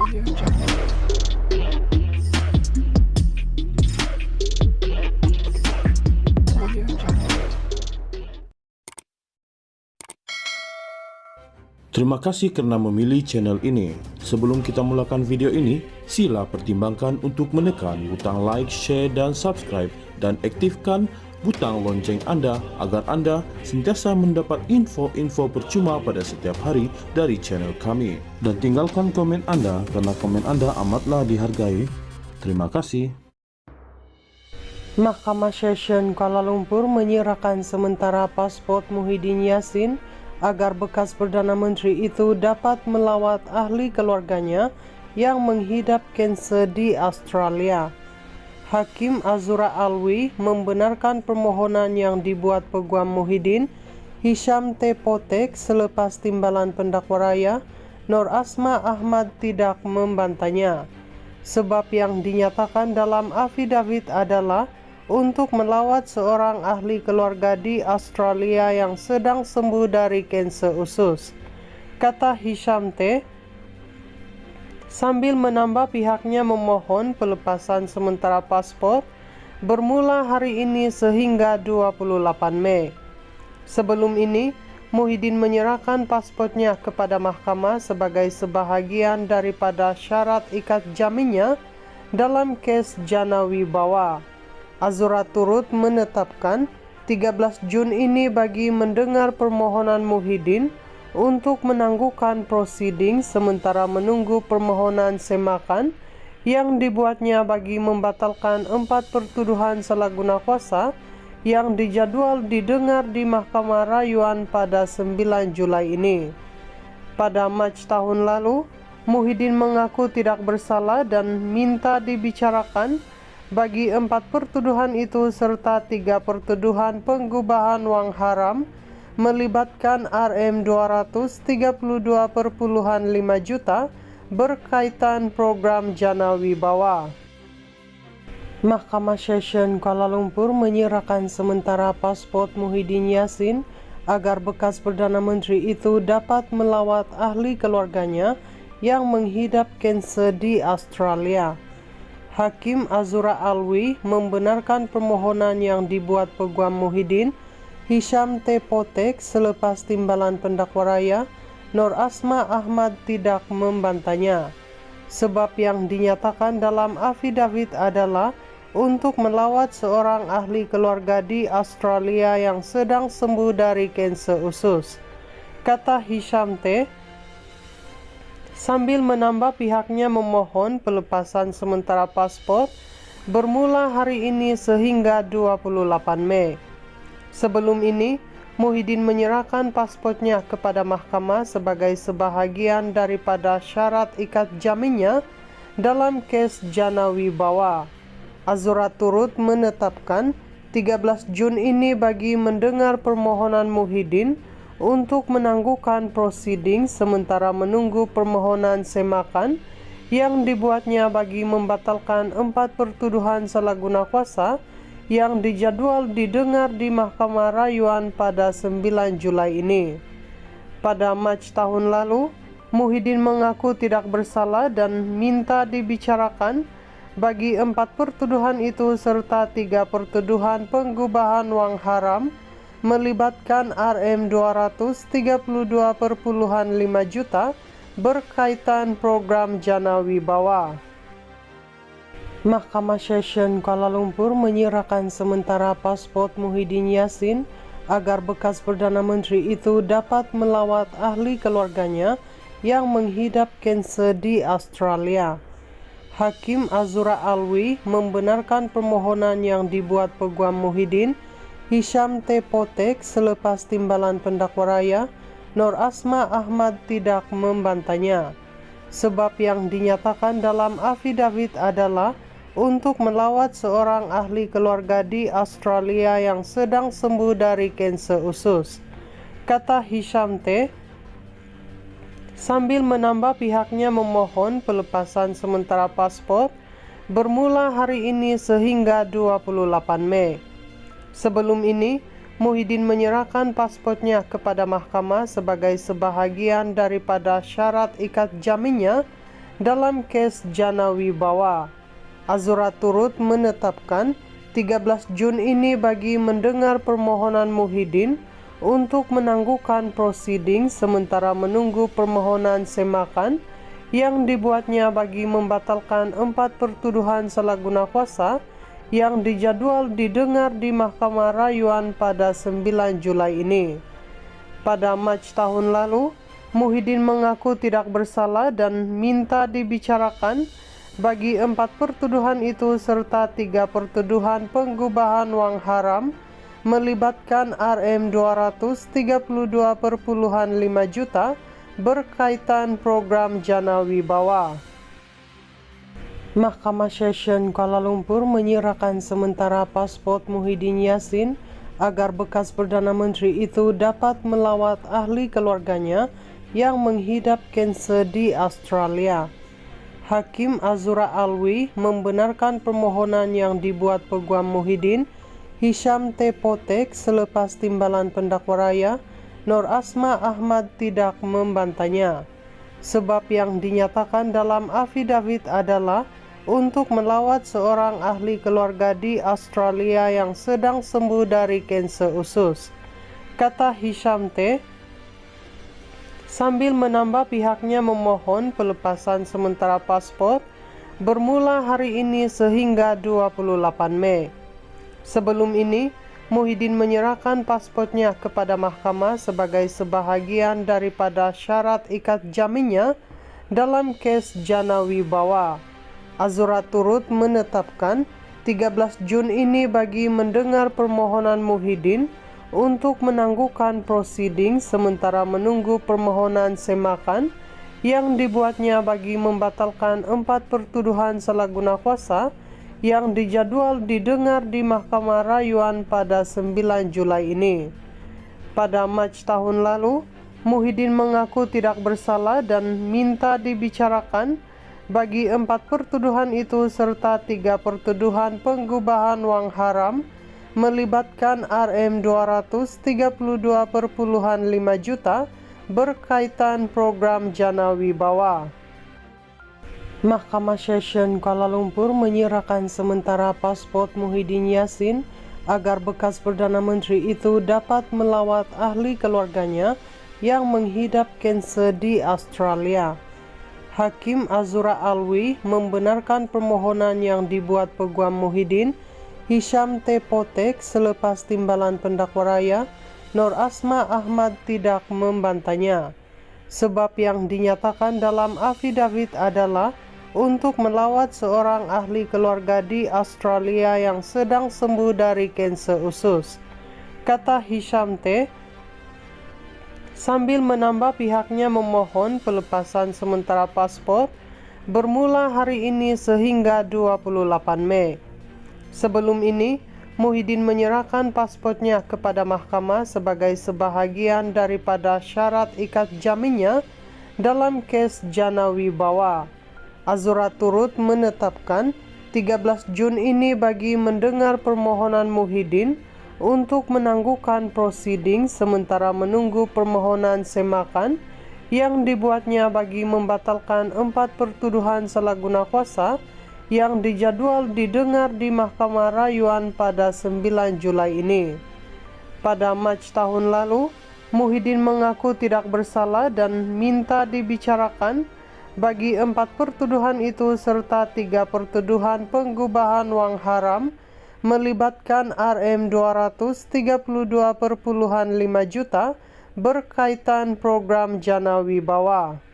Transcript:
Terima kasih karena memilih channel ini. Sebelum kita mulakan video ini, sila pertimbangkan untuk menekan butang like, share, dan subscribe, dan aktifkan butang lonceng Anda agar Anda sentiasa mendapat info-info percuma pada setiap hari dari channel kami. Dan tinggalkan komen Anda karena komen Anda amatlah dihargai. Terima kasih. Mahkamah Session Kuala Lumpur menyerahkan sementara paspor Muhyiddin Yassin agar bekas Perdana Menteri itu dapat melawat ahli keluarganya yang menghidap kanser di Australia. Hakim Azura Alwi membenarkan permohonan yang dibuat Peguam Muhyiddin, Hisham T. Potek, selepas timbalan pendakwa raya Nur Asma Ahmad tidak membantahnya. Sebab yang dinyatakan dalam afidavit adalah untuk melawat seorang ahli keluarga di Australia yang sedang sembuh dari kanser usus, kata Hisham T. Sambil menambah pihaknya memohon pelepasan sementara paspor bermula hari ini sehingga 28 Mei. Sebelum ini, Muhyiddin menyerahkan paspornya kepada mahkamah sebagai sebahagian daripada syarat ikat jaminnya dalam kes Jana Wibawa. Azura turut menetapkan 13 Jun ini bagi mendengar permohonan Muhyiddin untuk menangguhkan prosiding sementara menunggu permohonan semakan yang dibuatnya bagi membatalkan 4 pertuduhan salah guna kuasa yang dijadwal didengar di Mahkamah Rayuan pada 9 Julai ini. Pada Mac tahun lalu, Muhyiddin mengaku tidak bersalah dan minta dibicarakan bagi 4 pertuduhan itu serta 3 pertuduhan penggubahan wang haram melibatkan Rm232,5 juta berkaitan program Jana Wibawa. Mahkamah Session Kuala Lumpur menyerahkan sementara paspor Muhyiddin Yassin agar bekas Perdana Menteri itu dapat melawat ahli keluarganya yang menghidap kanser di Australia. Hakim Azura Alwi membenarkan permohonan yang dibuat Peguam Muhyiddin, Hisham T. Potek, selepas timbalan pendakwa raya Nur Asma Ahmad tidak membantahnya. Sebab yang dinyatakan dalam afidavit adalah untuk melawat seorang ahli keluarga di Australia yang sedang sembuh dari kanser usus, kata Hisham T. Sambil menambah pihaknya memohon pelepasan sementara paspor bermula hari ini sehingga 28 Mei. Sebelum ini, Muhyiddin menyerahkan paspornya kepada mahkamah sebagai sebahagian daripada syarat ikat jaminnya dalam kes Jana Wibawa. Azura turut menetapkan 13 Jun ini bagi mendengar permohonan Muhyiddin untuk menangguhkan prosiding sementara menunggu permohonan semakan yang dibuatnya bagi membatalkan 4 pertuduhan salah guna kuasa yang dijadwal didengar di Mahkamah Rayuan pada 9 Julai ini. Pada Mac tahun lalu, Muhyiddin mengaku tidak bersalah dan minta dibicarakan bagi 4 pertuduhan itu serta 3 pertuduhan penggubahan wang haram melibatkan Rm232,5 juta berkaitan program Jana Wibawa. Mahkamah Session Kuala Lumpur menyerahkan sementara paspor Muhyiddin Yassin agar bekas Perdana Menteri itu dapat melawat ahli keluarganya yang menghidap kanser di Australia. Hakim Azura Alwi membenarkan permohonan yang dibuat Peguam Muhyiddin, Hisham T. Potek, selepas timbalan pendakwa raya Nur Asma Ahmad tidak membantahnya. Sebab yang dinyatakan dalam afidavit adalah untuk melawat seorang ahli keluarga di Australia yang sedang sembuh dari kanser usus, kata Hisham T. Sambil menambah pihaknya memohon pelepasan sementara paspor bermula hari ini sehingga 28 Mei. Sebelum ini, Muhyiddin menyerahkan paspornya kepada mahkamah sebagai sebahagian daripada syarat ikat jaminnya dalam kes Jana Wibawa. Azura turut menetapkan 13 Jun ini bagi mendengar permohonan Muhyiddin untuk menangguhkan prosiding sementara menunggu permohonan semakan yang dibuatnya bagi membatalkan 4 pertuduhan salah guna kuasa yang dijadwal didengar di Mahkamah Rayuan pada 9 Julai ini. Pada Mac tahun lalu, Muhyiddin mengaku tidak bersalah dan minta dibicarakan bagi 4 pertuduhan itu serta 3 pertuduhan penggubahan wang haram melibatkan Rm 232,5 juta berkaitan program Jana Wibawa. Mahkamah Session Kuala Lumpur menyerahkan sementara pasport Muhyiddin Yassin agar bekas Perdana Menteri itu dapat melawat ahli keluarganya yang menghidap kanser di Australia. Hakim Azura Alwi membenarkan permohonan yang dibuat Peguam Muhyiddin Hisham T. Potek selepas timbalan pendakwa raya Nur Asma Ahmad tidak membantahnya. Sebab yang dinyatakan dalam afidavit adalah untuk melawat seorang ahli keluarga di Australia yang sedang sembuh dari kanser usus. Kata Hisham T. sambil menambah pihaknya memohon pelepasan sementara paspor bermula hari ini sehingga 28 Mei. Sebelum ini, Muhyiddin menyerahkan paspornya kepada mahkamah sebagai sebahagian daripada syarat ikat jaminnya dalam kes Jana Wibawa. Azura turut menetapkan 13 Jun ini bagi mendengar permohonan Muhyiddin untuk menangguhkan prosiding sementara menunggu permohonan semakan yang dibuatnya bagi membatalkan 4 pertuduhan salah guna kuasa yang dijadwal didengar di Mahkamah Rayuan pada 9 Julai ini. Pada Mac tahun lalu, Muhyiddin mengaku tidak bersalah dan minta dibicarakan bagi 4 pertuduhan itu serta 3 pertuduhan penggubahan wang haram melibatkan Rm 232,5 juta berkaitan program Jana Wibawa. Mahkamah Session Kuala Lumpur menyerahkan sementara pasport Muhyiddin Yassin agar bekas Perdana Menteri itu dapat melawat ahli keluarganya yang menghidap kanser di Australia. Hakim Azura Alwi membenarkan permohonan yang dibuat Peguam Muhyiddin Hisham T. Potek selepas timbalan pendakwa raya Nur Asma Ahmad tidak membantahnya. Sebab yang dinyatakan dalam afidavit adalah untuk melawat seorang ahli keluarga di Australia yang sedang sembuh dari kanser usus. Kata Hisham T. sambil menambah pihaknya memohon pelepasan sementara paspor bermula hari ini sehingga 28 Mei. Sebelum ini, Muhyiddin menyerahkan paspornya kepada mahkamah sebagai sebahagian daripada syarat ikat jaminnya dalam kes Jana Wibawa. Azura turut menetapkan 13 Jun ini bagi mendengar permohonan Muhyiddin untuk menangguhkan prosiding sementara menunggu permohonan semakan yang dibuatnya bagi membatalkan 4 pertuduhan salah guna kuasa yang dijadwal didengar di Mahkamah Rayuan pada 9 Julai ini. Pada Mac tahun lalu, Muhyiddin mengaku tidak bersalah dan minta dibicarakan bagi 4 pertuduhan itu serta 3 pertuduhan penggubahan wang haram melibatkan Rm 232,5 juta berkaitan program Jana Wibawa.